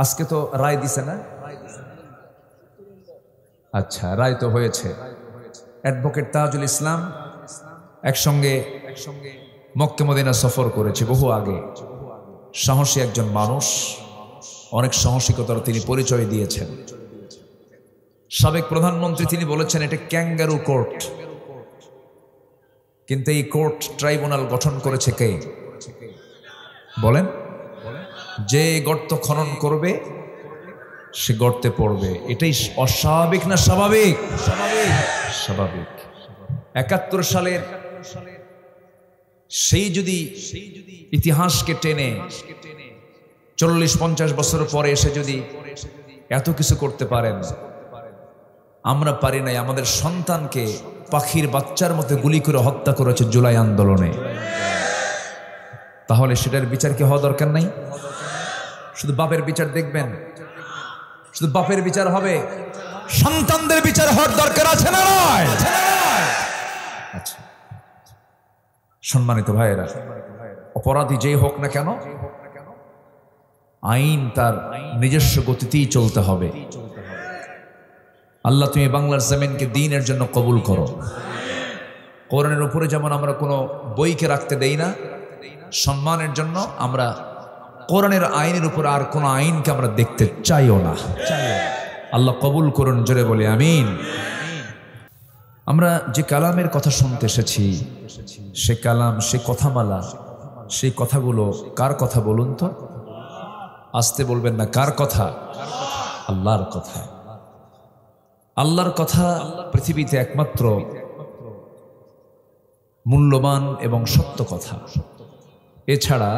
আজকে তো রায় দিছে না? আচ্ছা, রায় তো হয়েছে। অ্যাডভোকেট তাজুল ইসলাম একসঙ্গে মক্কা মদিনা সফর করেছে বহু আগে। সাহসী একজন মানুষ, অনেক সাহসিকতার তিনি পরিচয় দিয়েছেন। সাবেক প্রধানমন্ত্রী তিনি বলেছেন এটা ক্যাঙ্গারু কোর্ট, কিন্তু এই কোর্ট ট্রাইব্যুনাল গঠন করেছে কে বলেন? যে গর্ত খনন করবে সে গর্তে পড়বে। এটাই অস্বাভাবিক না স্বাভাবিক? স্বাভাবিক। ৭১ সালের সেই যদি ইতিহাসকে টেনে ৪০-৫০ বছর পরে এসে যদি এত কিছু করতে পারেন, আমরা পারি নাই। আমাদের সন্তানকে পাখির বাচ্চার মতো গুলি করে হত্যা করেছে জুলাই আন্দোলনে। তাহলে সেটার বিচার কি হওয়া দরকার নাই? শুধু বাপের বিচার দেখবেন, শুধু বাপের বিচার হবে, সন্তানদের বিচার হওয়ার দরকার আছে না নয়? আচ্ছা, সম্মানিত ভাইয়েরা, অপরাধী যেই হোক না কেন আইন তার নিজস্ব গতিতেই চলতে হবে। আল্লাহ তুমি বাংলার জমিনকে দ্বীনের জন্য কবুল করো। কোরআনের উপরে যেমন আমরা কোনো বইকে রাখতে দেই না, সম্মানের জন্য আমরা কোরআনের আইনের উপর আর কোনো আইনকে আমরা দেখতে চাইও না। আল্লাহ কবুল করুন, জোরে বলি আমিন। আমরা যে কালামের কথা শুনতে এসেছি, সে কালাম, সে কথামালা, সেই কথাগুলো কার কথা বলুন তো? আসতে বলবেন না, কার কথা? আল্লাহর কথা। আল্লাহর কথা পৃথিবীতে একমাত্র মূল্যবান এবং সত্য কথা। এছাড়া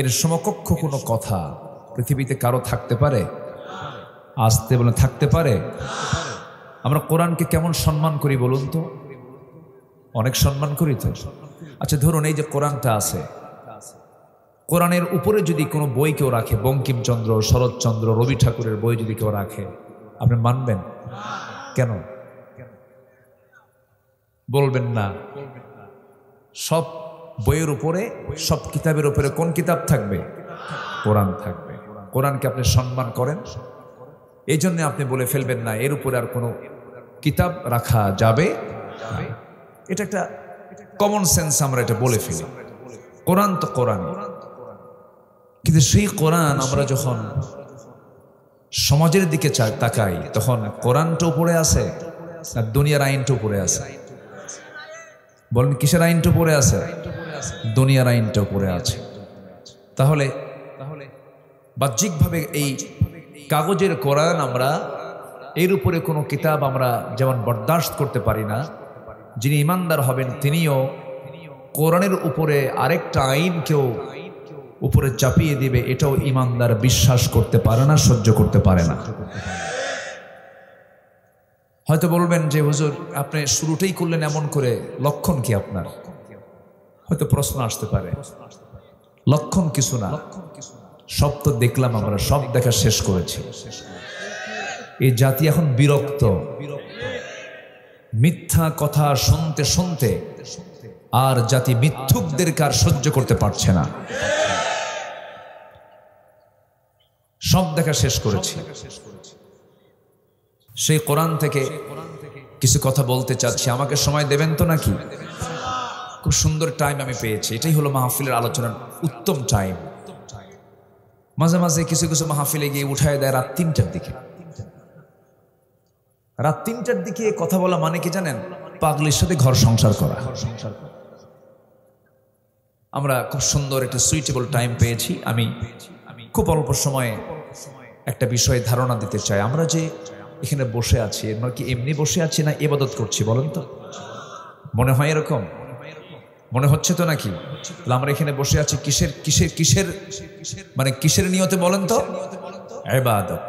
এর সমকক্ষ কোনো কথা পৃথিবীতে কারো থাকতে পারে? আসতে বলে থাকতে পারে? আমরা কোরআনকে কেমন সম্মান করি বলুন তো? অনেক সম্মান করি তো। আচ্ছা ধরুন এই যে কোরআনটা আছে, কোরআনের উপরে যদি কোনো বই কেউ রাখে, বঙ্কিমচন্দ্র, শরৎচন্দ্র, রবি ঠাকুরের বই যদি কেউ রাখে, আপনি মানবেন? কেন বলবেন না? সব বইয়ের উপরে, সব কিতাবের উপরে কোন কিতাব থাকবে? কোরআন থাকবে। কোরআনকে আপনি সম্মান করেন, এই জন্য আপনি বলে ফেলবেন না এর উপরে আর কোনো কিতাব রাখা যাবে। এটা একটা কমন সেন্স, আমরা এটা বলে ফেলি। কোরআন তো কোরআন, কিন্তু সেই কোরআন আমরা যখন সমাজের দিকে তাকাই তখন কোরআনটা উপরে আছে আর দুনিয়ার আইনটা উপরে আছে? বলেন কিসের আইনটা উপরে আছে? দুনিয়ার আইনটা উপরে আছে। তাহলে বাহ্যিকভাবে এই কাগজের কোরআন, আমরা এর উপরে কোনো কিতাব আমরা যেমন বরদাস্ত করতে পারি না, যিনি ইমানদার হবেন তিনিও কোরআনের উপরে আরেকটা আইনকেও উপরে চাপিয়ে দিবে, এটাও ইমানদার বিশ্বাস করতে পারে না, সহ্য করতে পারে না। হয়তো বলবেন যে হুজুর আপনি শুরুটাই করলেন এমন করে, লক্ষণ কি আপনার? হয়তো প্রশ্ন আসতে পারে। লক্ষণ কিছু না, সব তো দেখলাম, আমরা সব দেখা শেষ করেছি। এই জাতি এখন বিরক্ত, মিথ্যা কথা শুনতে শুনতে আর জাতি মিথ্যুকদেরকে আর সহ্য করতে পারছে না। সব দেখা শেষ করেছি। সেই কোরআন থেকে কিছু কথা বলতে চাচ্ছি, আমাকে সময় দেবেন তো নাকি? খুব সুন্দর টাইম আমি পেয়েছি, এটাই হলো মাহফিলের আলোচনার উত্তম টাইম। মাঝে মাঝে কিছু কিছু মাহফিলে গিয়ে উঠায় দেয় রাত ৩টার দিকে। রাত ৩টার দিকে কথা বলা মানে কি জানেন? পাগলির সাথে ঘর সংসার করা। আমরা খুব সুন্দর একটা সুইটেবল টাইম পেয়েছি। আমি খুব অল্প সময়ে একটা বিষয়ে ধারণা দিতে চাই। আমরা যে এখানে বসে আছি, আমরা কি এমনি বসে আছি না ইবাদত করছি বলেন তো? মনে হয় এরকম? মনে হচ্ছে তো নাকি? আমরা এখানে বসে আছি কিসের কিসের কিসের মানে কিসের নিয়তে বলেন তো? ইবাদত।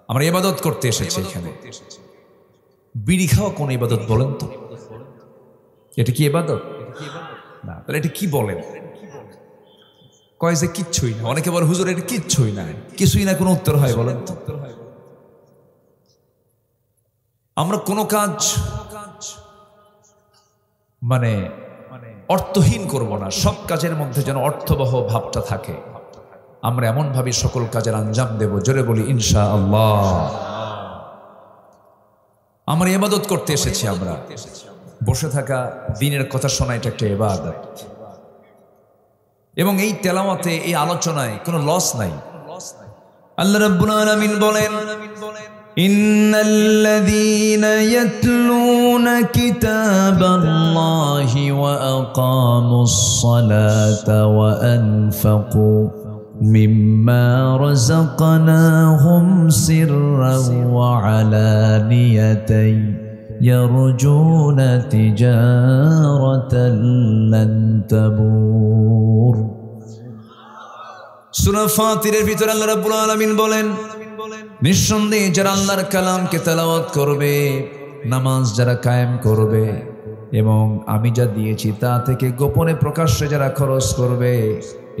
আমরা ইবাদত করতে এসেছি এখানে। বিড়ি খাওয়া কোন ইবাদত বলেন তো? এটা কি ইবাদত? না। তাহলে এটা কি বলেন? কয় যে কিচ্ছুই না। অনেকে বলে হুজুর এটা কিচ্ছুই না। কিছুই না কোনো উত্তর হয় বলেন তো? আমরা কোনো কাজ মানে অর্থহীন করব না, সব কাজের মধ্যে যেন অর্থবহ ভাবটা থাকে। আমরা এমনভাবে সকল কাজের আঞ্জাম দেব, জোরে বলি ইনশাআল্লাহ। আমরা ইবাদত করতে এসেছি। আমরা বসে থাকা, দিনের কথা শোনা, এটা একটা ইবাদত। এবং এই তেলাওয়াতে, এই আলোচনায় কোনো লস নাই। আল্লাহ রাব্বুল আলামিন বলেন, ইন্নাল্লাযীনা ইয়াতলুনা কিতাবাল্লাহি ওয়া আকামুস সালাতা ওয়া আনফাকু মিম্মা রাযাকনাহুম সিররান ওয়া আলানিয়াতান ইয়ারজুনা তিজারাতান লান তাবুর। সূরা ফাতিরের ভিতরে আল্লাহ রাব্বুল আলামিন বলেন, নিঃসন্দেহে যারা আল্লাহর কালামকে তেলাওয়াত করবে, নামাজ যারা কায়েম করবে, এবং আমি যা দিয়েছি তা থেকে গোপনে প্রকাশ্যে যারা খরচ করবে,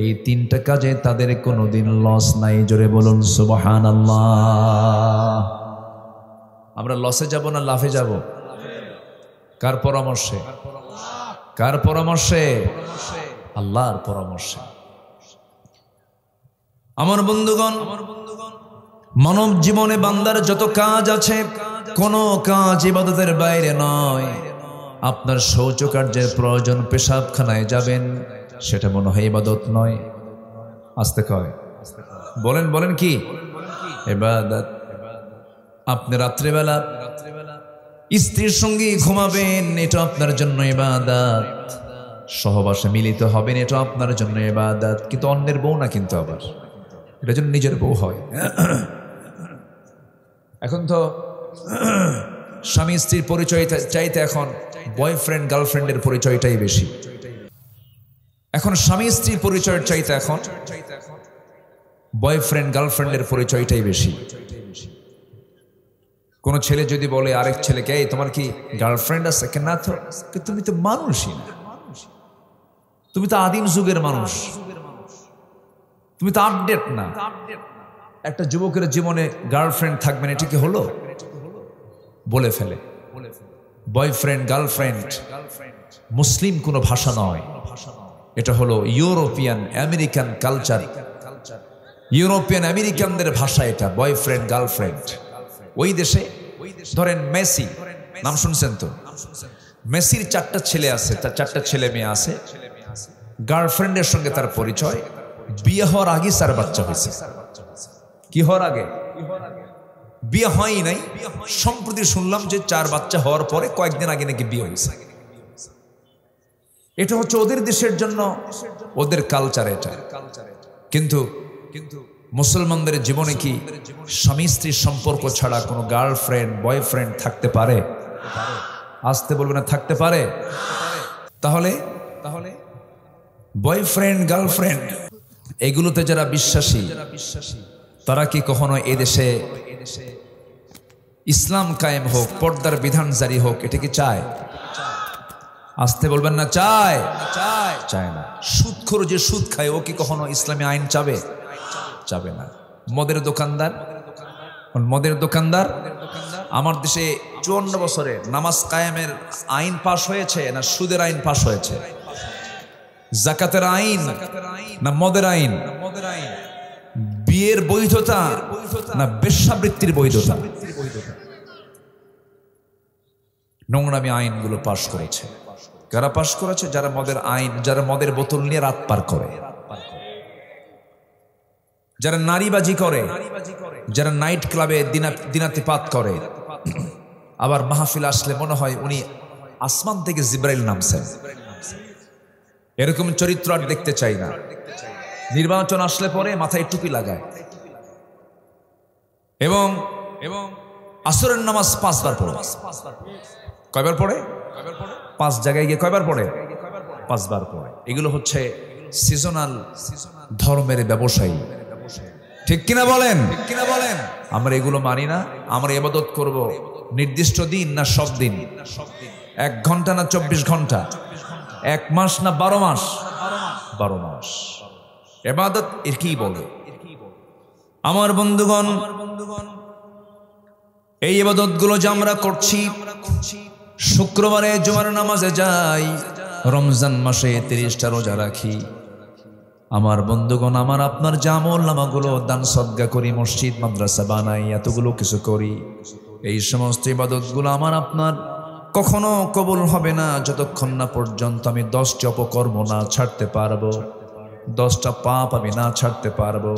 এই তিনটা কাজে তাদের কোনোদিন লস নাই। জোরে বলুন সুবহানাল্লাহ। আমরা লসে যাব না লাভে যাব? কার পরামর্শে? কার পরামর্শে? আল্লাহর পরামর্শে। আমার বন্ধুগণ, মানব জীবনে বান্দার যত কাজ আছে, কোনো কাজ ইবাদতের বাইরে নয়। আপনার শৌচকার্যের প্রয়োজন, পেশাবখানায় যাবেন, সেটা মনে হয় ইবাদত নয়? আস্তে কয়, বলেন বলেন কি ইবাদত? আপনি রাত্রেবেলা স্ত্রীর সঙ্গে ঘুমাবেন, এটা আপনার জন্য ইবাদত। সহবাসে মিলিত হবেন, এটা আপনার জন্য ইবাদত। কিন্তু অন্যের বউ না, কিন্তু আবার এটা জন্য নিজের বউ হয়। এখন তো স্বামী স্ত্রীর পরিচয় চাইতে এখন বয়ফ্রেন্ড গার্লফ্রেন্ডের পরিচয়টাই বেশি। এখন স্বামী স্ত্রীর পরিচয়ের চাইতে এখন বয়ফ্রেন্ড গার্লফ্রেন্ডের পরিচয়টাই বেশি। কোন ছেলে যদি বলে আরেক ছেলেকে, এই তোমার কি গার্লফ্রেন্ড আছে? না তো। তুমি তো মানুষই না, তুমি তো আদিম যুগের মানুষ, তুমি তো আপডেট না। একটা যুবকের জীবনে গার্লফ্রেন্ড থাকবে না, এটা কি হলো? বলে ফেলে। বয়ফ্রেন্ড গার্লফ্রেন্ড মুসলিম কোনো ভাষা নয়, এটা হলো ইউরোপিয়ান আমেরিকান কালচার, ইউরোপিয়ান আমেরিকানদের ভাষা এটা, বয়ফ্রেন্ড গার্লফ্রেন্ড। ওই দেশে ধরেন মেসি, নাম শুনছেন তো? মেসির 4টা ছেলে আছে, তার 4টা ছেলে মেয়ে আছে। গার্লফ্রেন্ডের সঙ্গে তার পরিচয়, বিয়ে হওয়ার আগে 4 বাচ্চা হয়েছে। কি হওয়ার আগে? বিয়ে হয়ই নাই। সম্প্রতি শুনলাম যে 4 বাচ্চা হওয়ার পরে কয়েকদিন আগে নাকি বিয়ে হয়েছে। এটা হচ্ছে ওদের দেশের জন্য, ওদের কালচার এটা। কিন্তু মুসলমানদের জীবনে কি স্বামী স্ত্রীর সম্পর্ক ছাড়া কোনো গার্লফ্রেন্ড বয়ফ্রেন্ড থাকতে পারে? আসতে বলবে না, থাকতে পারে? তাহলে বয়ফ্রেন্ড গার্লফ্রেন্ড এগুলোতে যারা বিশ্বাসী, তারা কি কখনো এদেশে ইসলাম কায়েম হোক, পর্দার বিধান জারি হোক, এটা কি চায়? আসতে বলবেন না, চায়? চায় না। সুদখোর যে সুদ খায়, ও কি কখনো ইসলামী আইন চাবে? চাবে না। মদের দোকানদার আমার দেশে 54 বছরে নামাজ কায়েমের আইন পাশ হয়েছে না সুদের আইন পাশ হয়েছে? যাকাতের আইন না মদের আইন? বিয়ের বৈধতা না বেশ্যাবৃত্তির বৈধতা? নোংরামি আইনগুলো পাশ করেছে। কারা পাশ করেছে? যারা মদের আইন, যারা মদের বোতল নিয়ে রাত পার করে, যারা নারীবাজি করে, যারা নাইট ক্লাবে দিনাতিপাত করে। আবার মাহফিল আসলে মনে হয় উনি আসমান থেকে জিব্রাইল নামছেন। এরকম চরিত্র আর দেখতে চাই না। নির্বাচন আসলে পরে মাথায় টুপি লাগায়, এবং আসরের নামাজ 5 বার পড়ে। কয়বার পড়ে? 5 জায়গায় গিয়ে কয়বার পড়ে? 5 বার পড়ে। এগুলো হচ্ছে সিজনাল ধর্মের ব্যবসায়ী। ঠিক কিনা বলেন? আমরা এগুলো মানি না। আমরা ইবাদত করব নির্দিষ্ট দিন না সব দিন? 1 ঘন্টা না 24 ঘন্টা? 1 মাস না 12 মাস? 12 মাস। ইবাদত এর কি বলে? আমার বন্ধুগণ, এই ইবাদতগুলো যে আমরা করছি, শুক্রবারে জুমার নামাজে যাই, রমজান মাসে 30টা রোজা রাখি, আমার বন্ধুগণ, আমার আপনার জামল নামাগুলো দান সদকা করি, মসজিদ মাদ্রাসা বানাই, এতগুলো কিছু করি, এই সমস্ত ইবাদতগুলো আমার আপনার কখনো কবুল হবে না যতক্ষণ না পর্যন্ত আমি 10টি অপকর্ম না ছাড়তে পারবো, 10টা পাপ আমি না ছাড়তে পারবো।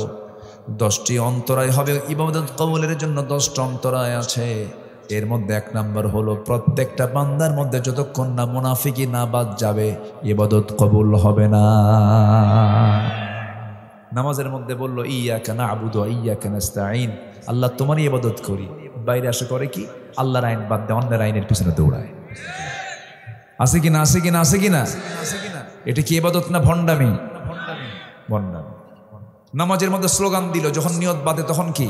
10টি অন্তরায় হবে ইবাদত কবুলের জন্য। 10টা অন্তরায় আছে। এর মধ্যে 1 নাম্বার হলো প্রত্যেকটা বান্দার মধ্যে যতক্ষণ না মুনাফিকি না বাদ যাবে ইবাদত কবুল হবে না। নামাজের মধ্যে বললো ইয়াকা না'বুদু ওয়া ইয়াকা নাস্তাঈন, আল্লাহ তোমারই ইবাদত করি। বাইরে আসে করে কি? আল্লাহর আইন বাদ দিয়ে অন্যের আইনের পিছনে দৌড়ায়। আছে কিনা? আছে কিনা? আছে কিনা? এটা কি ইবাদত না ভণ্ডামি? ভণ্ডামি। নামাজের মধ্যে স্লোগান দিল, যখন নিয়ত বাঁধে তখন কি?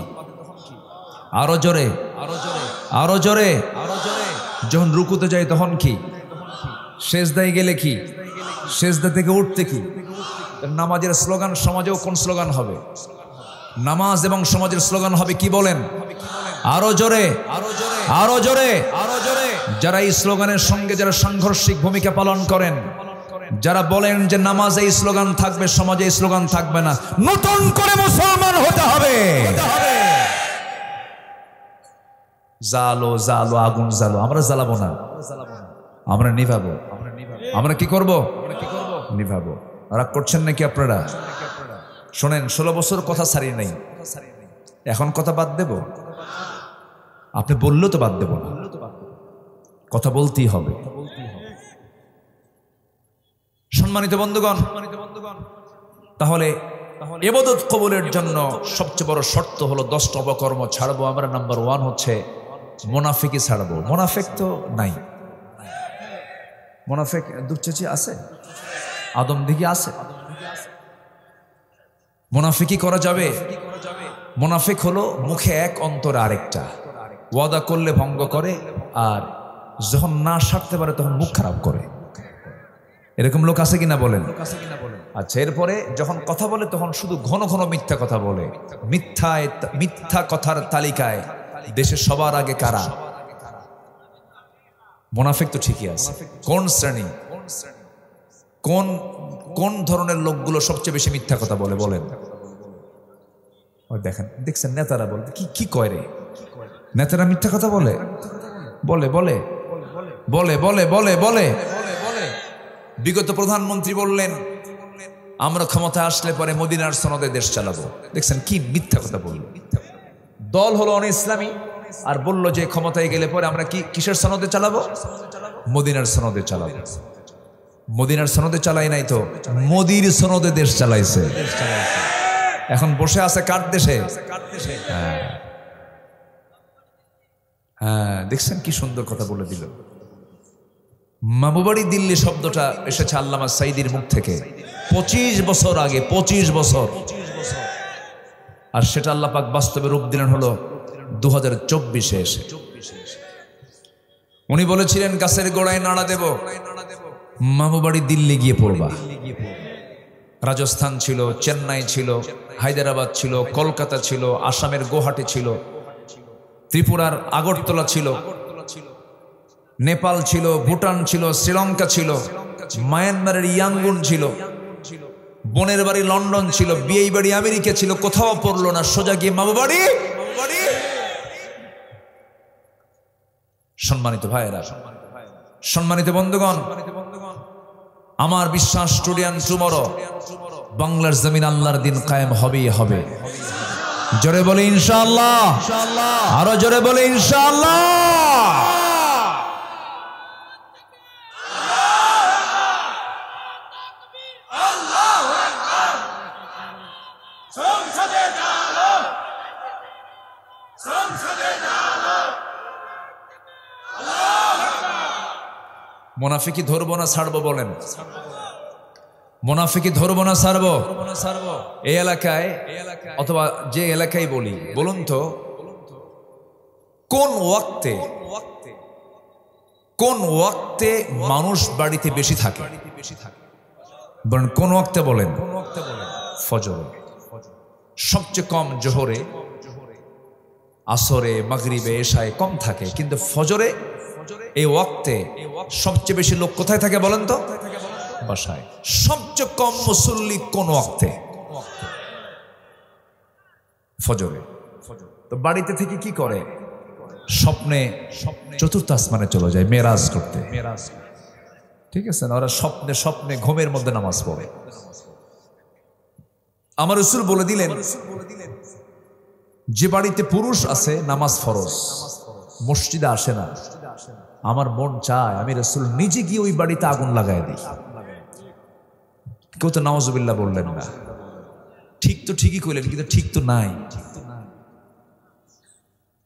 আরো জোরে, আরো জোরে, আরো জোরে, আরো জোরে। যখন রুকুতে যায় তখন কি? সেজদায় গেলে কি? সেজদা থেকে উঠতে কি? নামাজের স্লোগান সমাজেও কোন স্লোগান হবে? নামাজ এবং সমাজের স্লোগান হবে কি বলেন? আরো জোরে, আরো জোরে, আরো জোরে, আরো জোরে। যারা এই স্লোগানের সঙ্গে যারা সাংঘর্ষিক ভূমিকা পালন করেন, যারা বলেন যে নামাজে এই স্লোগান থাকবে, সমাজে এই স্লোগান থাকবে না, নতুন করে মুসলমান হতে হবে। জালো জালো, আগুন জালো, আমরা জ্বালাবো না, আমরা নিভাবো। আমরা কি করব? নিভাবো। রাগ করছেন নাকি আপনারা? শোনেন, 16 বছর কথা ছাড়িয়ে নাই, এখন কথা বাদ দেব? আপনি বললেও তো বাদ দেব না, কথা বলতেই হবে। সম্মানিত বন্ধুগণ, তাহলে ইবাদত কবুলের জন্য সবচেয়ে বড় শর্ত হলো 10টা অপকর্ম ছাড়বো আমরা। নাম্বার 1 হচ্ছে মুনাফিকি ছাড়বো। মুনাফিক তো নাই, মুনাফিক দুঃচেচি আছে, আদম দিকে আছে। মুনাফিকি করা যাবে? মুনাফিক হলো মুখে এক অন্তরে আরেকটা, ওয়াদা করলে ভঙ্গ করে, আর যখন না সারতে পারে তখন মুখ খারাপ করে। এরকম লোক আছে কিনা বলেন? আচ্ছা, এরপরে যখন কথা বলে তখন শুধু ঘন ঘন মিথ্যা কথা বলে। মিথ্যা কথার তালিকায় দেশে সবার আগে কারা? মুনাফিক তো ঠিকই আছে। কোন শ্রেণী, কোন কোন ধরনের লোকগুলো সবচেয়ে বেশি মিথ্যা কথা বলে বলেন? দেখেন, দেখছেন নেতারা বলে কি কয় রে? নেতারা মিথ্যা কথা বলে, বলে বলে বলে বলে বলে বলে। বিগত প্রধানমন্ত্রী বললেন আমরা ক্ষমতা আসলে পরে মদিনার সনদে দেশ চালাবো। দেখছেন কি মিথ্যা কথা বলল। দল হলো অন-ইসলামী, আর বলল যে ক্ষমতায় গেলে পরে আমরা কিসের সনদে চালাবো? মদিনার সনদে চালাবো। মদিনার সনদে চালাই নাই তো, মোদির সনদে দেশ চালাইছে। এখন বসে আছে কার দেশে? হ্যাঁ, দেখছেন কি সুন্দর কথা বলে দিল। মামুবাড়ি দিল্লি শব্দটা এসেছে আল্লামা সাইদির মুখ থেকে 25 বছর আগে, 25 বছর। আর সেটা আল্লাহ পাক বাস্তবে রূপ দিলেন হলো 2024-এ এসে। উনি বলেছিলেন গাছের গোড়ায় নাড়া দেব, মামুবাড়ি দিল্লি গিয়ে পড়বা। রাজস্থান ছিল, চেন্নাই ছিল, হায়দ্রাবাদ ছিল, কলকাতা ছিল, আসামের গুয়াহাটি ছিল, ত্রিপুরার আগরতলা ছিল, নেপাল ছিল, ভুটান ছিল, শ্রীলঙ্কা ছিল, মায়ানমারের ইয়াঙ্গুন ছিল, বোনের বাড়ি লন্ডন ছিল, বিয়ে বাড়ি আমেরিকা ছিল, কোথাও পড়লো না, সোজা গিয়ে মামুবাড়ি। সম্মানিত ভাইয়েরা, সম্মানিত বন্ধুগণ, আমার বিশ্বাস স্টুডিয়ান টুমরো বাংলার জমিন আল্লাহর দিন কায়েম হবেই হবে। জোরে বলে ইনশাআল্লাহ, আরো জোরে বলে ইনশাআল্লাহ। মুনাফিকি ধরবো না ছাড়বো বলেন? মুনাফিকি ধরবো না ছাড়বো? এই এলাকায় অথবা যে এলাকায় বলি, বলুন তো কোন ওয়াক্তে মানুষ বাড়িতে বেশি থাকে? বলেন কোন ওয়াক্তে? বলেন ফজরে। সবচেয়ে কম জোহরে, আসরে, মাগরিবে, এশায় কম থাকে, কিন্তু ফজরে এই ওয়াক্তে সবচেয়ে বেশি লোক কোথায় থাকে বলেন তো? বাসায়। সবচেয়ে কম মুসল্লি কোন ওয়াক্তে? ফজরে। তো বাড়িতে থেকে কি করে? স্বপ্নে চতুর্থ আসমানে চলে যায় মেরাজ করতে। ঠিক আছে না? ওরা স্বপ্নে স্বপ্নে ঘুমের মধ্যে নামাজ পড়ে। আমার রাসূল বলে দিলেন, যে বাড়িতে পুরুষ আছে নামাজ ফরজ, মসজিদে আসে না, আমার মন চায় আমি রাসূল নিজে গিয়ে ওই বাড়িতে আগুন লাগায় দিই। কেউ তো নাউজুবিল্লাহ বললেন না। ঠিক তো ঠিকই কইলেন, কিন্তু ঠিক তো নাই।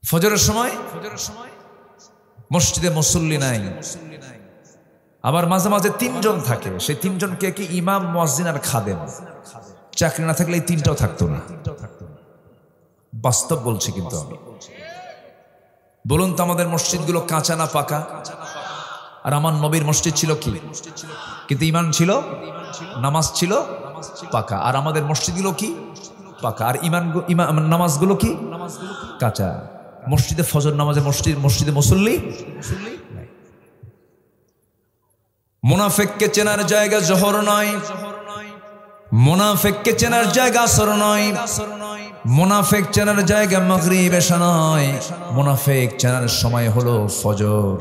ফজরের সময় মসজিদে মুসল্লি নাই, আবার মাঝে মাঝে তিনজন থাকে। সেই তিনজনকে কি ইমাম, মুয়াজ্জিন আর খাদেম। চাকরি না থাকলে এই তিনটাও থাকতো না। বাস্তব বলছি কিন্তু আমি। বলুন তো আমাদের মসজিদগুলো কাঁচা না পাকা? আর আমার নবীর মসজিদ ছিল কি? কিন্তু ইমান ছিল, নামাজ ছিল পাকা। আর আমাদের মসজিদগুলো কি? পাকা। আর নামাজগুলো কি? কাঁচা। মসজিদে ফজর নামাজে মসজিদে মুসল্লি। মুনাফিককে চেনার জায়গা জোহর নয়, মুনাফিককে চেনার জায়গা আসর নয়, মুনাফিক চেনার জায়গা মাগরিব এশা নয়। মুনাফিক চেনার সময় হলো ফজর।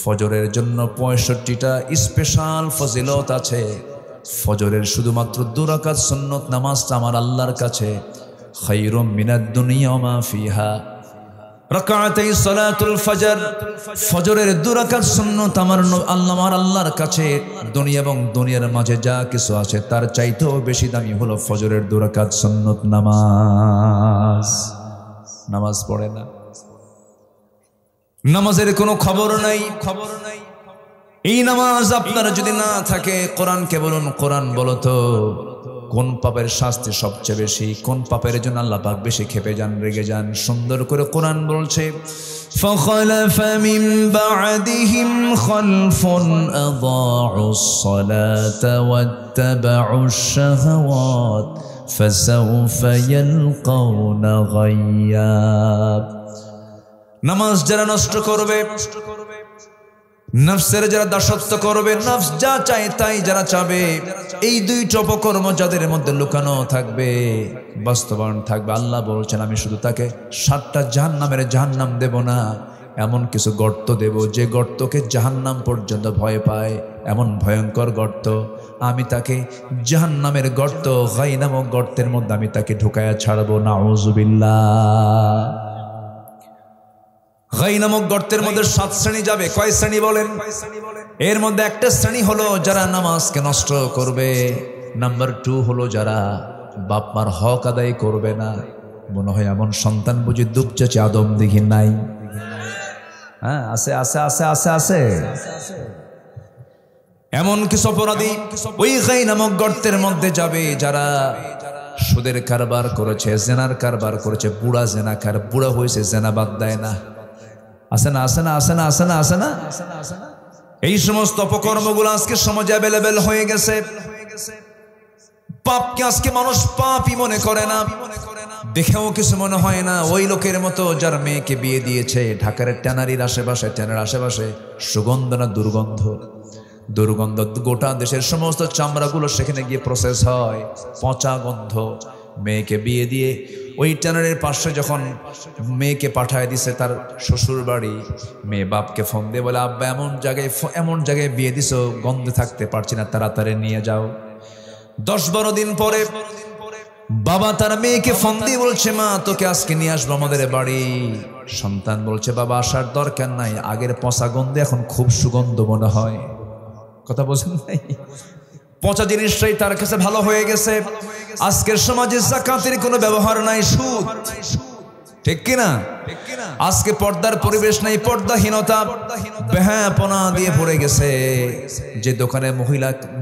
ফজরের জন্য 65টা স্পেশাল ফজিলত আছে। ফজরের শুধুমাত্র 2 রাকাত সুন্নত নামাজটা আমার আল্লাহর কাছে খায়রুম মিনাদ দুনিয়া ওয়া মা ফিহা। রাকাতাই সালাতুল ফজর, ফজরের 2 রাকাত সুন্নত আমার আল্লাহর কাছে দুনিয়া এবং দুনিয়ার মাঝে যা কিছু আছে তার চাইতেও বেশি দামি হলো ফজরের 2 রাকাত সুন্নত নামাজ। নামাজ পড়ে না, নামাজের কোনো খবর নাই। এই নামাজ আপনার যদি না থাকে, কোরআনকে বলুন, কোরআন বলো তো কোন পাপের শাস্তি সবচেয়ে বেশি, কোন পাপের জন্য আল্লাহ পাক বেশি ক্ষেপে যান, রেগে যান? সুন্দর করে কোরআন বলছে, ফাখালাফা মিন বা'দিহিম খালফুন আযাউস সালাতা ওয়াত্তাবাউশ শাহাওয়াত ফাসাউফা ইয়ালকাউনা গায়্যা। নামাজ যারা নষ্ট করবে, নফসের যারা দাসত্ব করবে, নফস যা চায় তাই যারা চাবে, এই 2টা অপকর্ম যাদের মধ্যে লুকানো থাকবে, বাস্তবায়ন থাকবে, আল্লাহ বলছেন আমি শুধু তাকে 7টা জাহান্নাম দেব না, এমন কিছু গর্ত দেব যে গর্তকে জাহান্নাম পর্যন্ত ভয় পায়। এমন ভয়ঙ্কর গর্ত, আমি তাকে জাহান্নামের গর্ত, গাই নামক গর্তের মধ্যে আমি তাকে ঢুকায়া ছাড়বো। নাউজুবিল্লাহ। গাই নামক গর্তের মধ্যে 7 শ্রেণী যাবে। কয় শ্রেণী বলেন? এর মধ্যে একটা শ্রেণী হলো যারা নামাজকে নষ্ট করবে। নাম্বার 2 হলো যারা বাপ মার হক আদায় করবে না। মনে হয় এমন সন্তান বুঝি দুপচাচি আদম দেখি নাই? হ্যাঁ, আছে আছে আছে আছে আছে। এমন কিছু অপরাধী ওই গাই নামক গর্তের মধ্যে যাবে যারা সুদের কারবার করেছে, জেনার কারবার করেছে। বুড়া জেনাকার, বুড়া হয়েছে, জেনা বাদ দেয় না। আছে না, আছে না, আছে না, আছে না, আছে না? এই সমস্ত অপকর্মগুলো আজকে সমাজে অ্যাভেলেবেল হয়ে গেছে। পাপকে আজকে মানুষ পাপই মনে করে না, দেখেও কিছু মনে হয় না। ওই লোকের মতো যার মেয়েকে বিয়ে দিয়েছে ঢাকার ট্যানারির আশেপাশে, ট্যানার আশেপাশে সুগন্ধ না দুর্গন্ধ, দুর্গন্ধ গোটা দেশের সমস্ত চামড়াগুলো সেখানে গিয়ে প্রসেস হয়, পচা গন্ধ। মেয়েকে বিয়ে দিয়ে ওই ট্যানারের পাশে যখন মেয়েকে পাঠায় দিছে তার শ্বশুর বাড়ি, মেয়ে বাপকে ফোন দিয়ে বলে, আব্বা এমন জায়গায় বিয়ে দিছো, গন্ধে থাকতে পারছি না, তাড়াতাড়ি নিয়ে যাও। 10-12 দিন পরে বাবা তার মেয়েকে ফোন দিয়ে বলছে, মা তোকে আজকে নিয়ে আসবো আমাদের বাড়ি। সন্তান বলছে, বাবা আসার দরকার নাই, আগের পচা গন্ধে এখন খুব সুগন্ধ মনে হয়। কথা বোঝেন নাই? পচা জিনিসটাই তার কাছে ভালো হয়ে গেছে। আজকের সমাজে যাকাতের কোনো ব্যবহার নাই, সুদ। ঠিক কিনা? আজকে পর্দার পরিবেশ নাই, পর্দাহীনতা, বেহায়াপনা দিয়ে পড়ে গেছে। যে দোকানে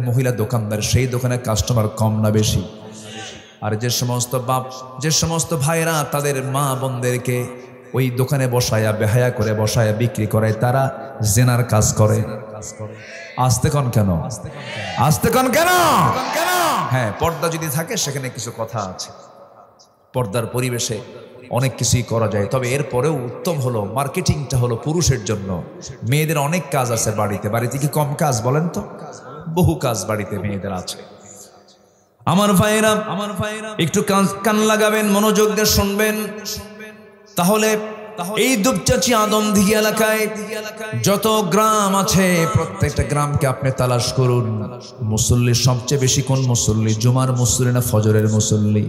মহিলা দোকানদার, সেই দোকানে কাস্টমার কম না বেশি? আর যে সমস্ত ভাইরা তাদের মা বোনদেরকে ওই দোকানে বসায়া, বেহায়া করে বসায়া বিক্রি করে, তারা জেনার কাজ করে। আসতে কন কেন? আসতে কন কেন? হ্যাঁ, পর্দা যদি থাকে সেখানে কিছু কথা আছে। পর্দার পরিবেশে অনেক কিছুই করা যায়, তবে এরপরেও উত্তম হলো মার্কেটিংটা হলো পুরুষের জন্য। মেয়েদের অনেক কাজ আছে বাড়িতে কি কম কাজ? বলেন তো, বহু কাজ বাড়িতে মেয়েদের আছে। আমার ভাইয়েরা একটু কান লাগাবেন, মনোযোগ দিয়ে শুনবেন। তাহলে এই দুপচাচি আদমদীঘি এলাকায় যত গ্রাম আছে প্রত্যেকটা গ্রামকে আপনি তালাশ করুন, মুসল্লি সবচেয়ে বেশি কোন মুসল্লি? জুমার মুসল্লি না ফজরের মুসল্লি?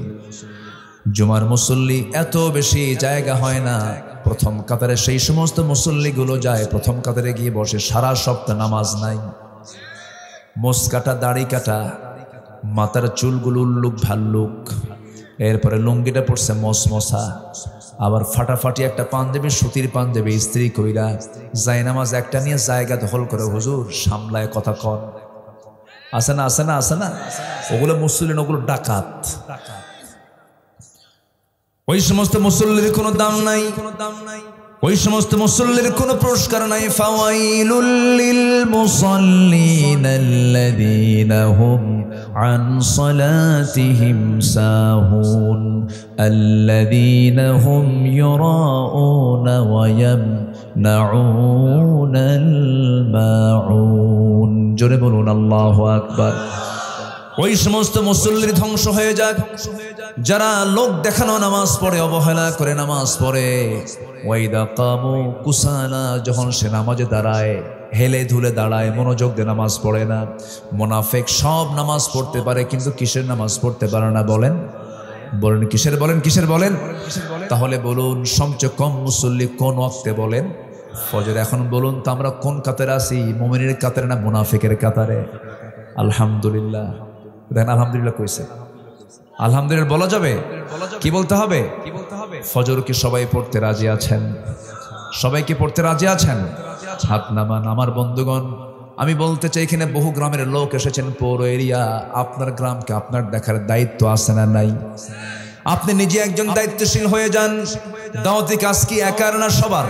জুমার মুসল্লি এত বেশি জায়গা হয় না প্রথম কাতারে। সেই সমস্ত মুসল্লিগুলো যায় প্রথম কাতারে গিয়ে বসে, সারা সপ্তাহ নামাজ নাই, মোস কাটা, দাড়ি কাটা, মাথার চুলগুলো উল্লুক ভাল্লুক, এরপরে লুঙ্গিটা পড়ছে মশমশা, আবার ফাটাফাটি একটা পাঞ্জাবি, সুতির পাঞ্জাবি ইস্ত্রি কইরা জায়নামাজ একটা নিয়ে জায়গা দখল করে হুজুর সামলায় কথা কন। আছে না, আছে না, আছে না? ওগুলো মুসল্লি, ওগুলো ডাকাত। ওই সমস্ত মুসল্লির কোনো দাম নাই, ওই সমস্ত মুসল্লির কোনো পুরস্কার নাই। ফাওয়াইলুল লিল মুসাল্লিন আল্লাযীনা হুম আন সালাতিহিম সাহুন আল্লাযীনা হুম ইউরাউনা ওয়া ইয়ামনাউনাল মাউন। জোরে বলুন আল্লাহু আকবার। ওই সমস্ত মুসল্লির ধ্বংস হয়ে যাক যারা লোক দেখানো নামাজ পড়ে, অবহেলা করে নামাজ পড়ে। ওয়াইদা কামু কুসালা, যখন সে নামাজে দাঁড়ায় হেলে ধুলে দাঁড়ায়, মনোযোগ দিয়ে নামাজ পড়ে না। মুনাফিক সব নামাজ পড়তে পারে কিন্তু কিসের নামাজ পড়তে পারে না? বলেন বলেন কিসের? বলেন কিসের? বলেন। তাহলে বলুন সবচেয়ে কম মুসল্লি কোন ওয়াক্তে? বলেন ফজর। এখন বলুন তো আমরা কোন কাতারে আছি? মুমিনের কাতারে না মুনাফিকের কাতারে? আলহামদুলিল্লাহ। দেখেন আলহামদুলিল্লাহ কইছে, আলহামদুলিল্লাহ বলা যাবে? কি বলতে হবে? ফজর কি সবাই পড়তে রাজি আছেন? সবাই কি পড়তে রাজি আছেন? হাত নামান। আমার বন্ধুগণ, আমি বলতে চাই এখানে বহু গ্রামের লোক এসেছেন, পৌর এরিয়া। আপনার গ্রামকে আপনার দেখার দায়িত্ব আছে না নাই? আপনি নিজে একজন দায়িত্বশীল হয়ে যান। দাওয়াতি কাজ কি একার না সবার?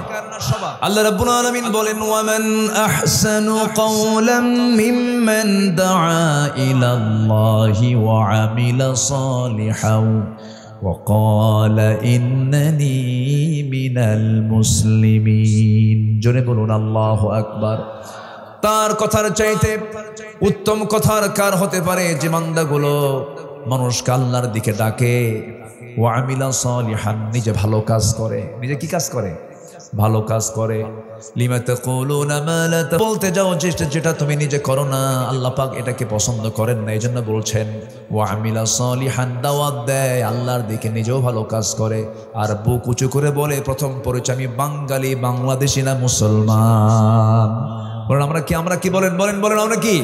আল্লাহ রাব্বুল আলামিন বলেন, ওয়ামান আহসানু কাওলাম মিম্মান দাআ ইলাল্লাহি ওয়া আমিলা সালিহান ওয়া ক্বালা ইন্নানি মিনাল মুসলিমিন। জোরে বলুন আল্লাহু আকবার। তার কথার চাইতে উত্তম কথার কার হতে পারে? যে বান্দাগুলো মানুষকে আল্লাহর দিকে ডাকে, ওয়া আমিলা সালিহান, নিজে ভালো কাজ করে। নিজে কি কাজ করে? ভালো কাজ করে। লিমা তাকুলুনা মা লা, বলতে যাও যেটা তুমি নিজে করো না, আল্লাহ পাক এটাকে পছন্দ করেন না। এইজন্য বলছেন ওয়া আমিলা সালিহান, দাওয়াত দেয় আল্লাহর দিকে, নিজেও ভালো কাজ করে। আর বুক উঁচু করে বলে প্রথম পরিচয় আমি বাঙালি, বাংলাদেশি না মুসলমান। বলেন আমরা কি? আমরা কি? বলেন বলেন বলেন আমরা কি?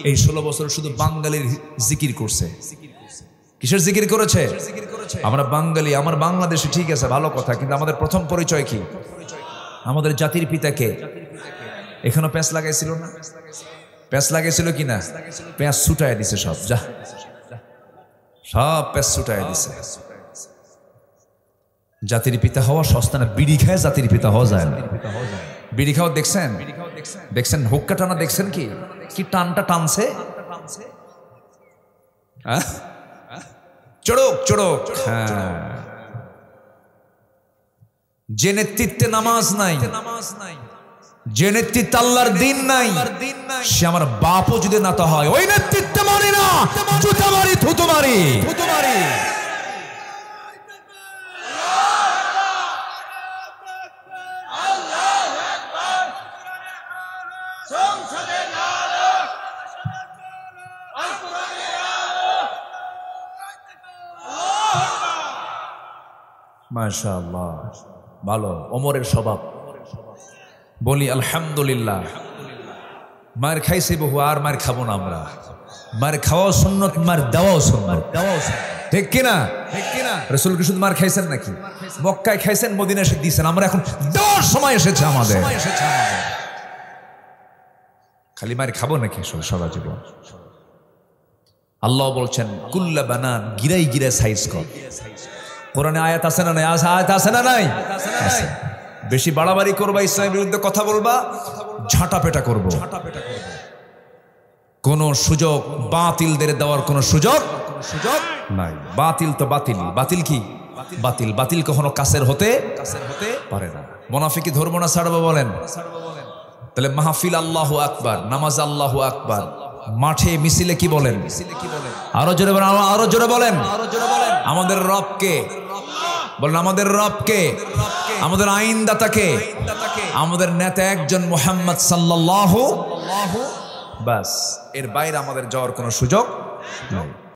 এই 16 বছর শুধু বাঙালির জিকির করছে। কিসের জিকির করেছে? আমরা বাঙালি, আমার বাংলাদেশে, ঠিক আছে ভালো কথা, কিন্তু আমাদের প্রথম পরিচয় কি? আমাদের জাতির পিতাকে। এখানে প্যাঁচ লাগাইছিল না? প্যাঁচ লাগাইছিল কি না? প্যাঁচ ছুটায় দিছে সব, যা সব প্যাঁচ ছুটায় দিছে। জাতির পিতা হওয়া সস্তা না। বিড়ি খায় জাতির পিতা হওয়া যায় না। বিড়ি খাওয়া দেখছেন? দেখছেন হুক্কা টানা দেখছেন? কি কি টানটা টানছে, চড়ক চড়ক। হ্যাঁ, যে নেতৃত্বে নামাজ নাই, যে নেতৃত্বে আল্লাহর দিন নাই, সে আমার বাপও যদি না তো হয়, ওই নেতৃত্বে মারি না, জুতা মারি, থুতু মারি। মাশাআল্লাহ, ভালো। ওমরের স্বভাব। বলি আলহামদুলিল্লাহ। মার খাইছি বহু, আর মার খাবো না আমরা। মার খাওয়াও সুন্নত, মার দেওয়াও সুন্নত। ঠিক কিনা? রাসূল কি শুধু মার খাইছেন নাকি? মক্কায় খাইছেন, মদিনা এসে দিয়েছেন। আমরা এখন দেওয়ার সময় এসেছে আমাদের। খালি মার খাবো নাকি সারা জীবন? আল্লাহ বলছেন কুল্লা বানান, গিরাই গিরা সাইজ কর। কোরআনে আয়াত আছে না নাই? আয়াত আছে না নাই? আছে। বেশি বাড়াবাড়ি করবা, ইসলামের বিরুদ্ধে কথা বলবা, ঝাঁটা পেটা করবো। কোন সুযোগ বাতিলদের দেওয়ার কোন সুযোগ নাই। বাতিল তো বাতিল। বাতিল কি? বাতিল। বাতিল কখনো কাছের হতে পারে না। মুনাফিকি ধরবো না, ছাড়বো? বলেন। তাহলে মাহফিল আল্লাহু আকবার, নামাজ আল্লাহু আকবার, মাঠে মিছিলে কি বলেন? আরো জোরে বলেন, আরো জোরে বলেন। আমাদের রবকে বলেন, আমাদের রবকে, আমাদের আইনদাতাকে, আমাদের নেতা একজন মুহাম্মদ সাল্লাল্লাহু, বাস এর বাইরে আমাদের যাওয়ার কোনো সুযোগ নেই।